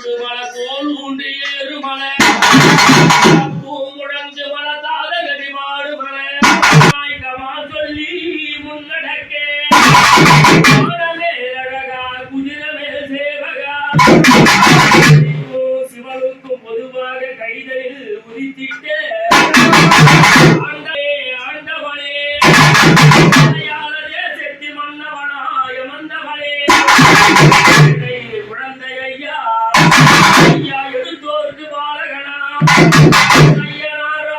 சுடுமலை தோல் உண்டு ஏறுமலை பூங்குழந்து மலை தாதகடி மாடுமலை நாய்கமா சொல்லி முன்னடக்கே அழகா குதிரமே சேவகா சிவனுக்கும் பொதுவாக கைதலில் உதித்திட்டு ஆண்டவனே செத்தி மன்னவனாய மந்தவனே குழந்தை ஐயா ஐயா எடுத்தோர்க்கு பாலகனா ஐயனார